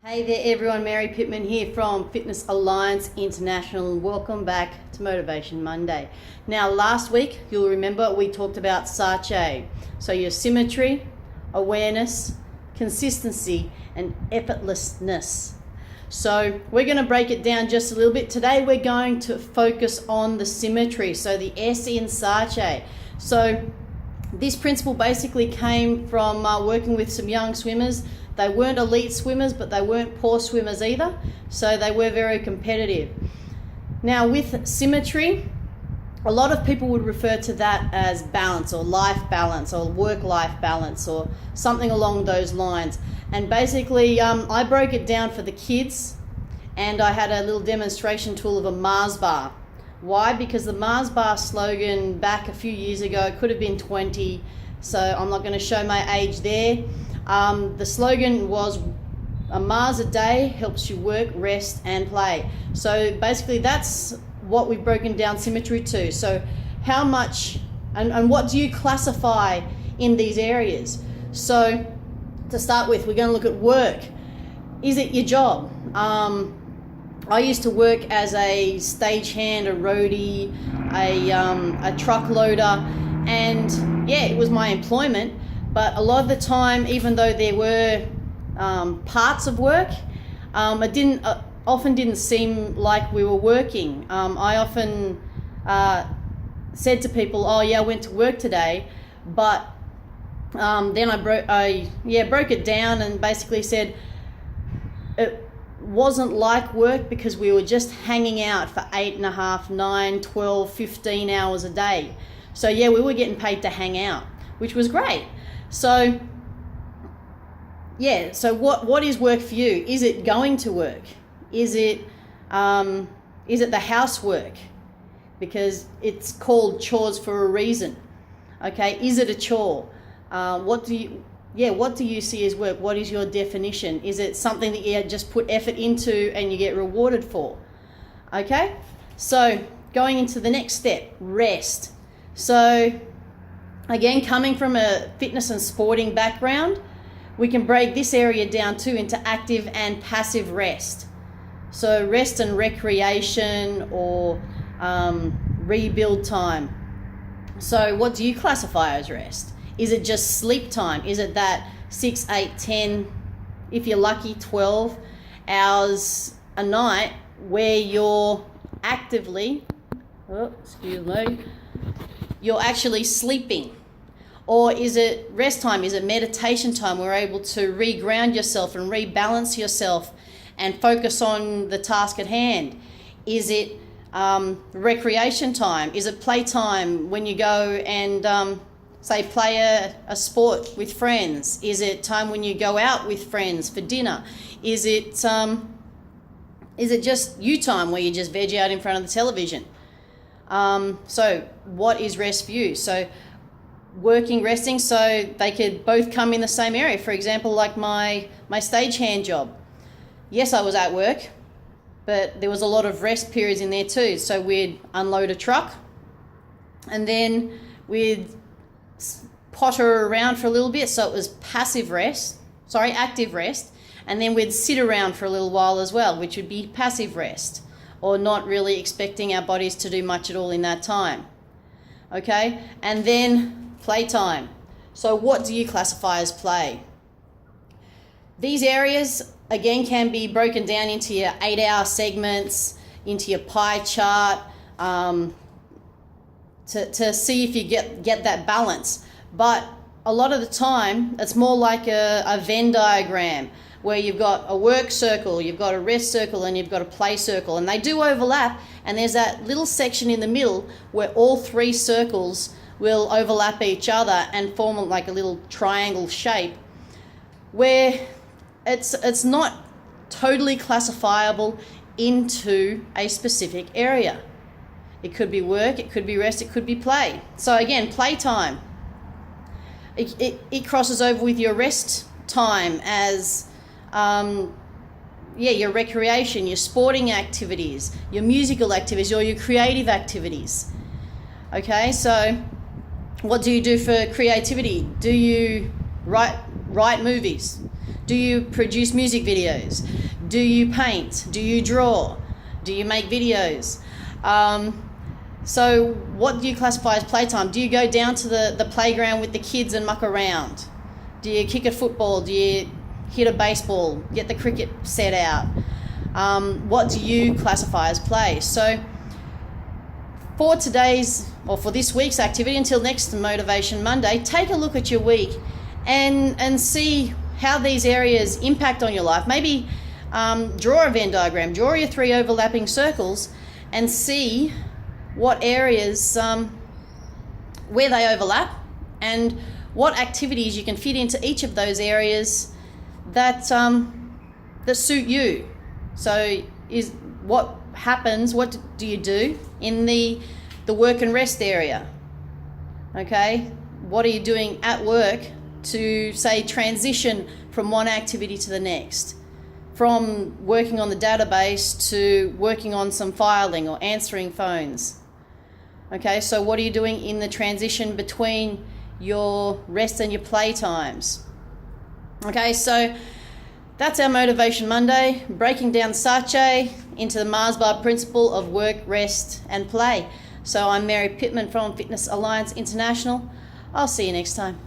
Hey there everyone, Mary Pittman here from Fitness Alliance International and welcome back to Motivation Monday. Now last week, you'll remember we talked about SACHE. So your symmetry, awareness, consistency and effortlessness. So we're going to break it down just a little bit. Today we're going to focus on the symmetry, so the S in SACHE. So this principle basically came from working with some young swimmers. They weren't elite swimmers, but they weren't poor swimmers either, so they were very competitive. Now with symmetry, a lot of people would refer to that as balance or life balance or work-life balance or something along those lines. And basically I broke it down for the kids and I had a little demonstration tool of a Mars bar. Why? Because the Mars bar slogan back a few years ago, it could have been 20, so I'm not going to show my age there. The slogan was a Mars a day helps you work, rest and play. So basically that's what we've broken down symmetry to. So how much and what do you classify in these areas? So to start with, we're going to look at work. Is it your job? I used to work as a stagehand, a roadie, a truck loader, and yeah, it was my employment. But a lot of the time, even though there were parts of work, it often didn't seem like we were working. I often said to people, "Oh yeah, I went to work today," but then I broke it down and basically said it wasn't like work because we were just hanging out for 8.5, 9, 12, 15 hours a day. So yeah, we were getting paid to hang out, which was great. So yeah, so what is work for you? Is it going to work? Is it the housework? Because it's called chores for a reason. Okay, is it a chore? What do you see as work? What is your definition? Is it something that you just put effort into and you get rewarded for? Okay, so going into the next step, rest. So again, coming from a fitness and sporting background, we can break this area down too into active and passive rest. So rest and recreation or rebuild time. So what do you classify as rest? Is it just sleep time? Is it that 6, 8, 10, if you're lucky, 12 hours a night where you're actively, you're actually sleeping? Or is it rest time? Is it meditation time? We're able to reground yourself and rebalance yourself and focus on the task at hand. Is it recreation time? Is it playtime when you go and say play a sport with friends? Is it time when you go out with friends for dinner? Is it just you time where you just veg out in front of the television? So what is rest for you? So working, resting, so they could both come in the same area. For example, like my stagehand job. Yes, I was at work, but there was a lot of rest periods in there too. So we'd unload a truck and then we'd potter around for a little bit. So it was active rest. And then we'd sit around for a little while as well, which would be passive rest, or not really expecting our bodies to do much at all in that time. Okay, and then playtime. So what do you classify as play? These areas, again, can be broken down into your 8-hour segments, into your pie chart, to see if you get that balance. But a lot of the time, it's more like a Venn diagram, where you've got a work circle, you've got a rest circle, and you've got a play circle. And they do overlap, and there's that little section in the middle where all three circles will overlap each other and form like a little triangle shape, where it's not totally classifiable into a specific area. It could be work, it could be rest, it could be play. So again, playtime. It crosses over with your rest time as your recreation, your sporting activities, your musical activities, or your creative activities. Okay, so what do you do for creativity? Do you write movies? Do you produce music videos? Do you paint? Do you draw? Do you make videos? So what do you classify as playtime? Do you go down to the playground with the kids and muck around? Do you kick a football? Do you hit a baseball? Get the cricket set out? What do you classify as play? So for this week's activity, until next Motivation Monday, take a look at your week and see how these areas impact on your life. Maybe draw a Venn diagram, draw your 3 overlapping circles and see what areas, where they overlap and what activities you can fit into each of those areas that suit you. So what happens, what do you do in the work and rest area? Okay, what are you doing at work to, say, transition from one activity to the next? From working on the database to working on some filing or answering phones. Okay, so what are you doing in the transition between your rest and your play times? Okay, so that's our Motivation Monday, breaking down SACHE into the Mars Bar principle of work, rest and play. So I'm Mary Pittman from Fitness Alliance International. I'll see you next time.